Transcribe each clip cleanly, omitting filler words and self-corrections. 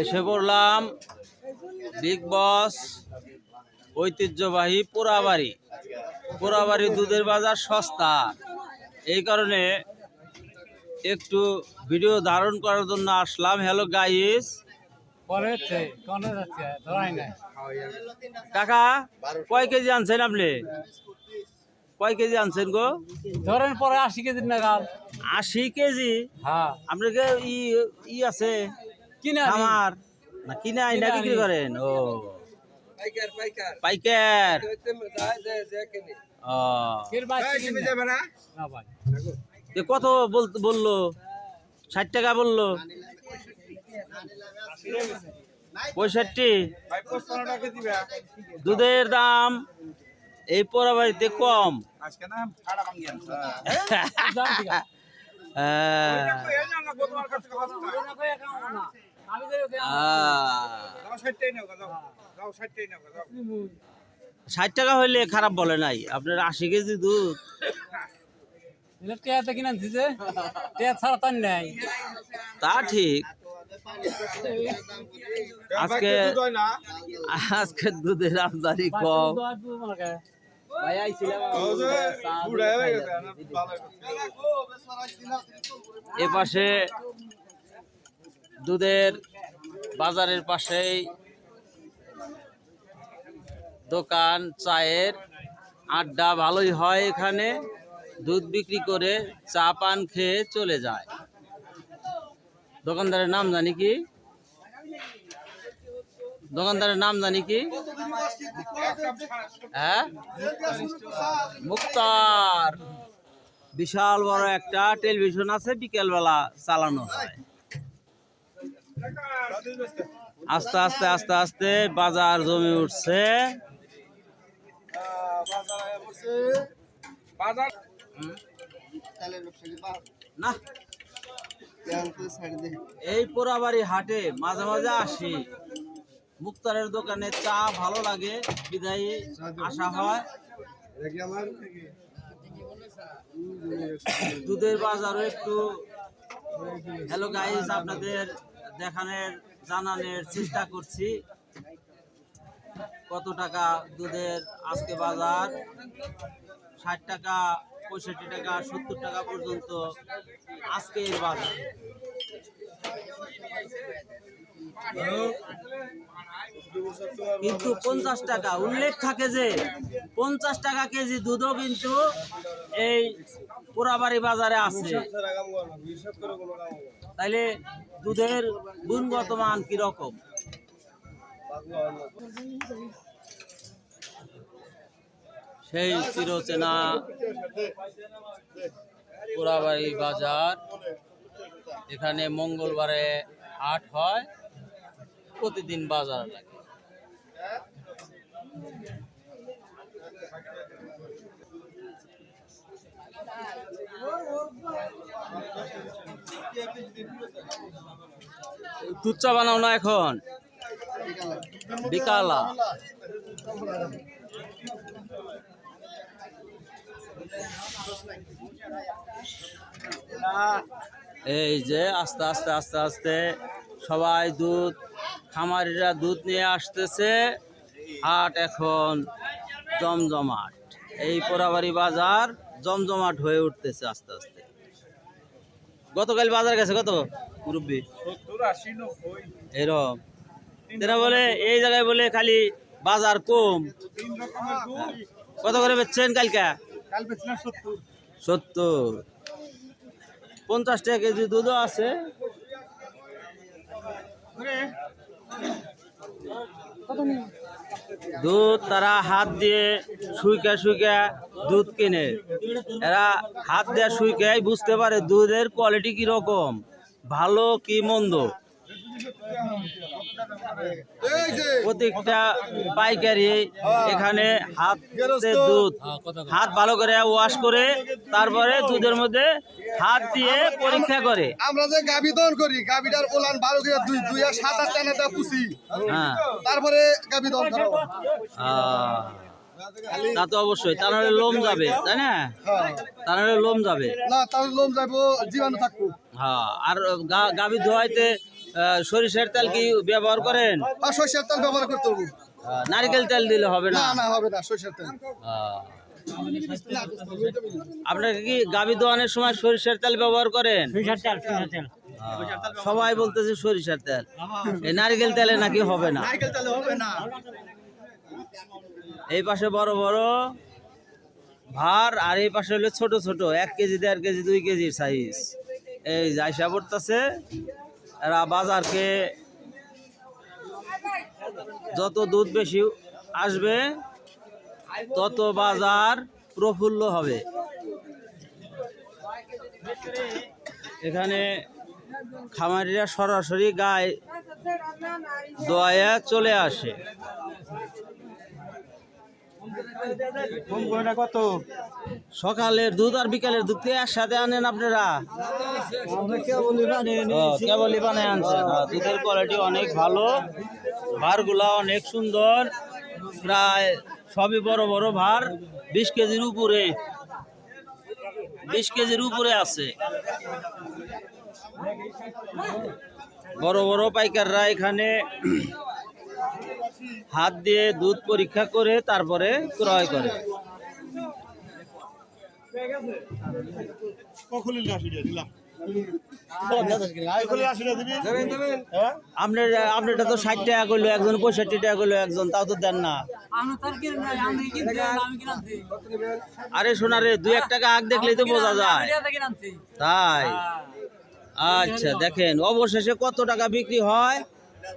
এসে পড়লাম বিগ বস ঐতিহ্যবাহী পোড়াবাড়ি। পোড়াবাড়ি দুধের বাজার সস্তা, এই কারণে একটু ভিডিও ধারণ করার জন্য আসলাম। হ্যালো গাইস, কাকা কয় কেজি আনছেন আপনি? কয় কেজি আনছেন গো? ধরেন পরে 80 কেজি নাগাল। 80 কেজি? হ্যাঁ। আপনার ই আছে কিনে আমার না, কিনে আইনা বিক্রি করেন? ও পাইকার। কত বললো? 60 টাকা বললো। 65? দুধের দাম এই পোড়াবাড়িতে কম। ষাট টাকা হইলে খারাপ বলে নাই। আপনার 80 কেজি দুধ তা ঠিক। আজকে দুধের আমদানি কম। এপাশে দুধের বাজারের পাশেই দোকান, চায়ের আড্ডা ভালোই হয় এখানে। দুধ বিক্রি করে চা পান খেয়ে চলে যায়। দোকানদারের নাম জানি কি? দোকানদারের নাম জানি কি? হ্যাঁ, মুক্তার। বিশাল বড় একটা টেলিভিশন আছে, বিকেল বেলা চালানো হয়। আস্তে আস্তে আস্তে আস্তে বাজার জমে উঠছে। না, এই পোড়াবাড়ি হাটে মাঝে মাঝে আসি। মুক্তারের দোকানে চা ভালো লাগে, বিদায়ী আসা হয়। দুধের বাজারও একটু হ্যালো গাইস আপনাদের জানানোর চেষ্টা করছি কত টাকা দুধের আজকে বাজার। 60 টাকা, 65 টাকা, 70 টাকা পর্যন্ত আজকের বাজার। কিন্তু 50 টাকা উল্লেখ থাকে যে 50 টাকা কেজি দুধও কিন্তু এই পোড়াবাড়ি বাজারে আছে। তাইলে দুধের গুণগত মান কিরকম? সেই চিরচেনা পোড়াবাড়ি বাজার। এখানে মঙ্গলবারে হাট হয়, প্রতিদিন বাজার লাগে। দুধ চা বানাও না এখন? বিকালা। এই যে আস্তে আস্তে আস্তে আস্তে সবাই দুধ, খামারিরা দুধ নিয়ে আসতেছে। হাট এখন জমজমাট। এই পোড়াবাড়ি বাজার জমজমাট হয়ে উঠতেছে আস্তে আস্তে। গতকাল বাজার গেছে কত মুরব্বী? 70, 80, 90 এরকম। এরা বলে এই জায়গায় বলে খালি বাজার কম। কত করে বেচছেন কালকে? কাল বেচলাম 70। 70। 50 টাকা কেজি দুধও আছে। দুধ তারা হাত দিয়ে শুইকা শুইকা দুধ কিনে। এরা হাত দিয়ে শুইকাই বুঝতে পারে দুধের কোয়ালিটি কিরকম, ভালো কি মন্দ। প্রত্যেকটা পাইকারি এখানে হাত ভালো করে ওয়াশ করে তারপরে দুধের মধ্যে হাত দিয়ে পরীক্ষা করে। আমরা যে গাবি দন করি, গাবিটার ওলান 12 করে 2 আর 7 8 টানাটা পুষি, হ্যাঁ, তারপরে গাবি দন করো। তা তো অবশ্যই, তার লোম যাবে, তাই না? তার লোম যাবে না, তার লোম যাবো, জীবাণু থাকবো। হ্যাঁ, আর গাভী ধোয়াইতে সরিষার তেল কি ব্যবহার করেন? আর সরষের তেল ব্যবহার করতে হবে। নারকেল তেল দিলে হবে না? না না হবে না, সরষের তেল। আপনাকে কি গাভী দোয়ানোর সময় সরিষার তেল ব্যবহার করেন? সবাই বলতেছে সরিষার তেল, এই নারকেল তেলে নাকি হবে না। নারকেল তেলে হবে না। এই পাশে বড় বড় ভার, আর এই পাশে হলো ছোট ছোট 1 কেজি 1.5 কেজি 2 কেজির সাইজ। এই যাইসা পড়তেছে, এরা বাজারকে যত দুধ বেশি আসবে তত বাজার প্রফুল্ল হবে। এখানে খামারিরা সরাসরি গায়ে দোয়ায়া চলে আসে। কত? সকালের দুধ আর বিকালের দুধ কে একসাথে আনেন আপনারা? কেবলই বানায় আনছেন। দুধের কোয়ালিটি অনেক ভালো, ভারগুলা অনেক সুন্দর, প্রায় সবই বড় বড় ভার, 20 কেজির উপরে, 20 কেজির উপরে আছে। বড় বড় পাইকাররা এখানে হাত দিয়ে দুধ পরীক্ষা করে তারপরে ক্রয় করে। আপনারটা তো 60 টাকা করলো একজন, 65 টাকা করলো একজন, তাও তো দেন না। আরে শোনা রে, 2-1 টাকা আগ দেখলেই তো বোঝা যায়। তাই? আচ্ছা, দেখেন অবশেষে কত টাকা বিক্রি হয়।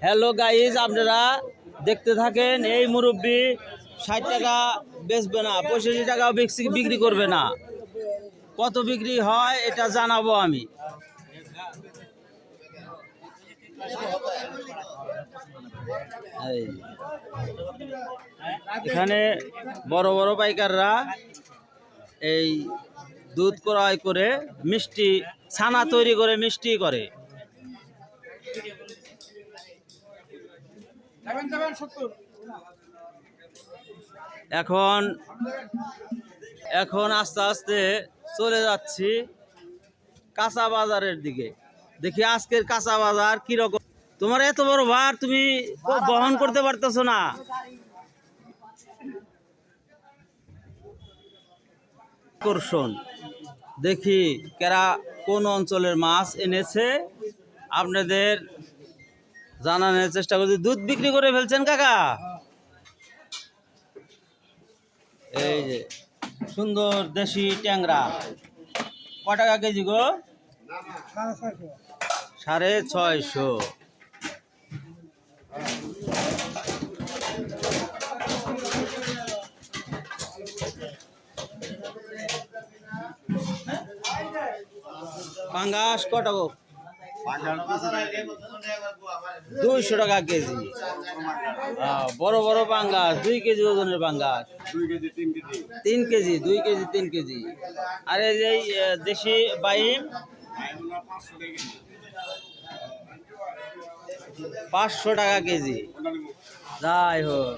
হ্যালো গাইজ, আপনারা দেখতে থাকেন। এই মুরব্বি 60 টাকা বেচবে না, 65 টাকাও বিক্রি করবে না। কত বিক্রি হয় এটা জানাবো আমি। এখানে বড় বড় পাইকাররা এই দুধ ক্রয় করে মিষ্টি ছানা তৈরি করে মিষ্টি করে। এখন আস্তে আস্তে চলে যাচ্ছি কাঁচা বাজারের দিকে। দেখি আজকের কাঁচা বাজার কিরকম। তোমার এত বড় ভার তুমি বহন করতে পারতেছো না। আকর্ষণ দেখি কেরা কোন অঞ্চলের মাছ এনেছে আপনাদের জানানোর চেষ্টা করছি। দুধ বিক্রি করে ফেলছেন কাকা? এই যে সুন্দর দেশি ট্যাংরা, ক টাকা কেজি গো? 650। পাঙ্গাস ক টাকা? 200 টাকা কেজি। বড় বড় পাঙ্গাস 2 কেজি ওজনের পাঙ্গাস, 3 কেজি 2 কেজি 3 কেজি। আর এই যে দেশি বাইম 500 টাকা কেজি। যাই হোক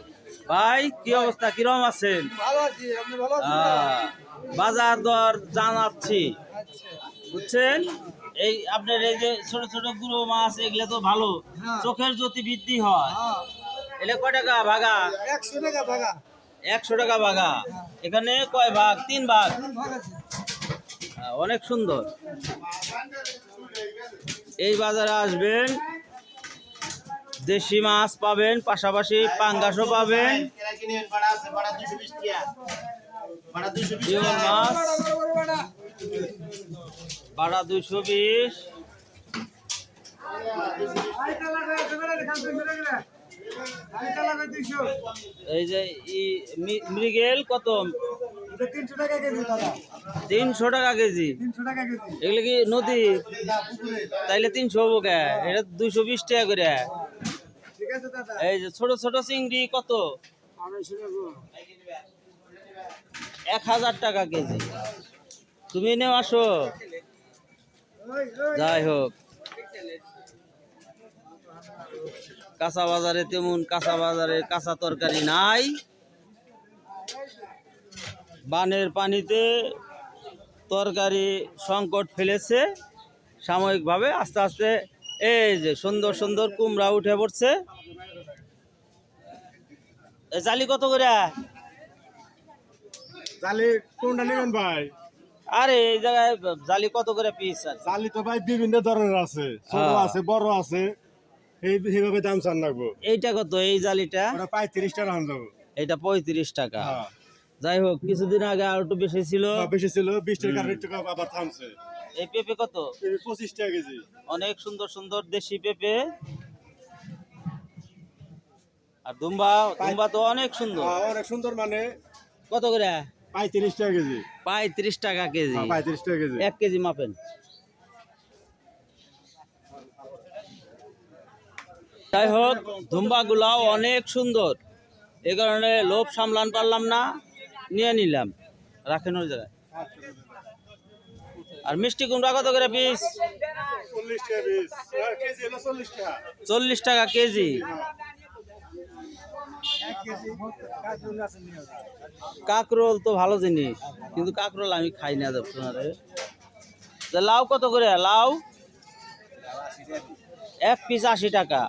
ভাই, কি অবস্থা, কিরকম আছেন? বাজার দর জানাচ্ছি, বুঝছেন? এই আপনার এই যে ছোট ছোট গুঁড়ো মাছ, এগুলো তো ভালো, চোখের জ্যোতি বৃদ্ধি হয়। এলে কয় টাকা ভাগা? 100 টাকা ভাগা। 100 টাকা ভাগা। এখানে কয় ভাগ? 3 ভাগ। অনেক সুন্দর। এই বাজারে আসবেন, দেশি মাছ পাবেন, পাশাপাশি পাঙ্গাসও পাবেন। জিওল মাছ ভাড়া 220। এই যে মৃগেল কত? 300 টাকা কেজি দাদা। 300 টাকা কেজি। 300 টাকা কেজি। এগুলো কি নদী? তাইলে 300 হবো কে? এটা 220 টাকা করে। ঠিক আছে দাদা। এই যে ছোট ছোট চিংড়ি কত? 1000 টাকা কেজি। তুমি নেও, আসো। যাই হোক, কাঁচা বাজারে তেমন কাঁচা তরকারি নাই। বানের পানিতে তরকারি সংকট ফেলেছে, সাময়িকভাবে আস্তে আস্তে এই যে সুন্দর সুন্দর কুমড়া উঠে পড়ছে। এ জালি কত করে? জালি কোনটা নেবেন ভাই? আরে এই জায়গায় জালি কত করে পিস? জালি তো ভাই বিভিন্ন ধরনের আছে, ছোট হ্যাঁ। আছে, বড় আছে, এইভাবে দাম চান লাগবো। এইটা কত এই জালিটা? ওটা 35 টাকা দাম যাবো। এটা 35 টাকা। হ্যাঁ। যাই হোক কিছুদিন আগে আর একটু বেশি ছিল। বেশি ছিল 20 টাকা, 30 টাকা আবার থামছে। এই পেঁপে কত? 25 টাকা কেজি। অনেক সুন্দর সুন্দর দেশি পেঁপে। আর দুম্বা দুম্বা তো অনেক সুন্দর। অনেক সুন্দর, মানে কত করে? 35 টাকা কেজি। 35 টাকা কেজি। 35 টাকা কেজি। 1 কেজি মাপেন। যাই হোক দুম্বা গুলাও অনেক সুন্দর, এই কারণে লোভ সামলান পারলাম না, নিয়ে নিলাম। রাখেন ওই জায়গায়। আর মিষ্টি কুমড়া কত করে পিস? 40 টাকা পিস। কেজি হলো 40 টাকা। 40 টাকা কেজি। কাকরোল তো ভালো জিনিস, কিন্তু কাকরোল আমি খাই না। আপনারে লাউ কত করে? লাউ 1 পিস 80 টাকা,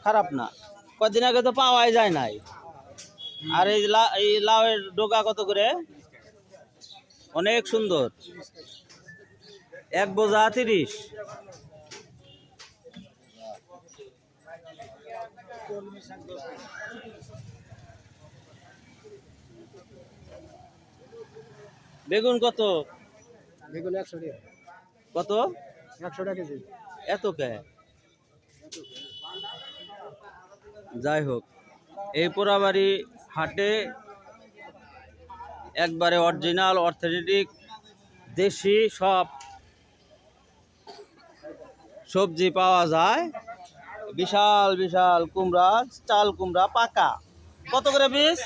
খারাপ না। কদিন আগে তো পাওয়াই যায় নাই। আর এই লাউয়ের ডোকা কত করে? অনেক সুন্দর, 1 বোঝা 30। বেগুন কত? বেগুন 100 টাকা। কত? 100 টাকা কেজি। এত কে? যাই হোক এই পোড়াবাড়ি হাটে একবারে অরিজিনাল অর্থোপেডিক দেশি সব সবজি পাওয়া যায়। বিশাল বিশাল কুমড়া, চাল কুমড়া পাকা। কত করে পিস?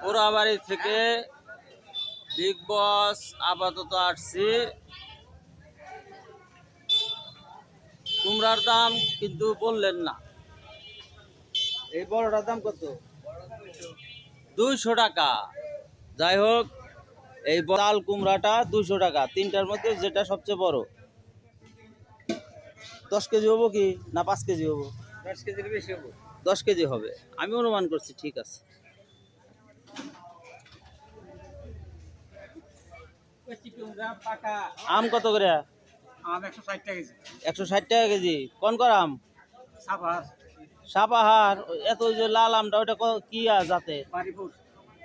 পোড়াবাড়ি থেকে বিগ বস আপাতত আসছি। কুমড়ার দাম কিন্তু বললেন না। এই বড়টার দাম কত? 200 টাকা। যাই হোক এই চাল কুমড়াটা 200 টাকা। তিনটার মধ্যে যেটা সবচেয়ে বড়। 10 কেজি হবো কি না 5 কেজি হবো? 10 কেজির বেশি হবে। 10 কেজি হবে আমি অনুমান করছি। ঠিক আছে। আম কত করে? আম 160 টাকা কেজি। 160 টাকা কেজি। কোন কর আম? সাভার সাপাহার। এত ওই যে লাল আমটা ওটা কি জাতে? বাড়িপুর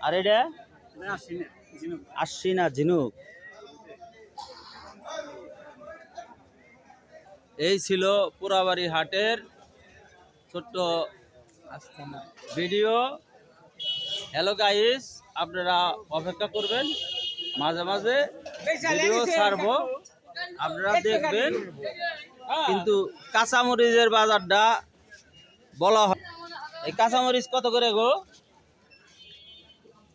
আর এটা? আসি না ঝিনুক। আসছি না ঝিনুক। এই ছিল পোড়াবাড়ি হাটের ছোট্ট ভিডিও। হ্যালো গাইস, আপনারা অপেক্ষা করবেন, মাঝে মাঝে ভিডিও ছাড়বো, আপনারা দেখবেন। কিন্তু কাঁচামরিচের বাজারটা বলা হয়। এই কাঁচামরিচ কত করে গো?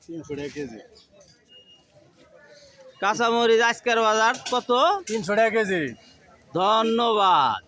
300 টাকা কেজি। কাঁচামরিচ আজকের বাজার কত? 300 টাকা কেজি। ধন্যবাদ।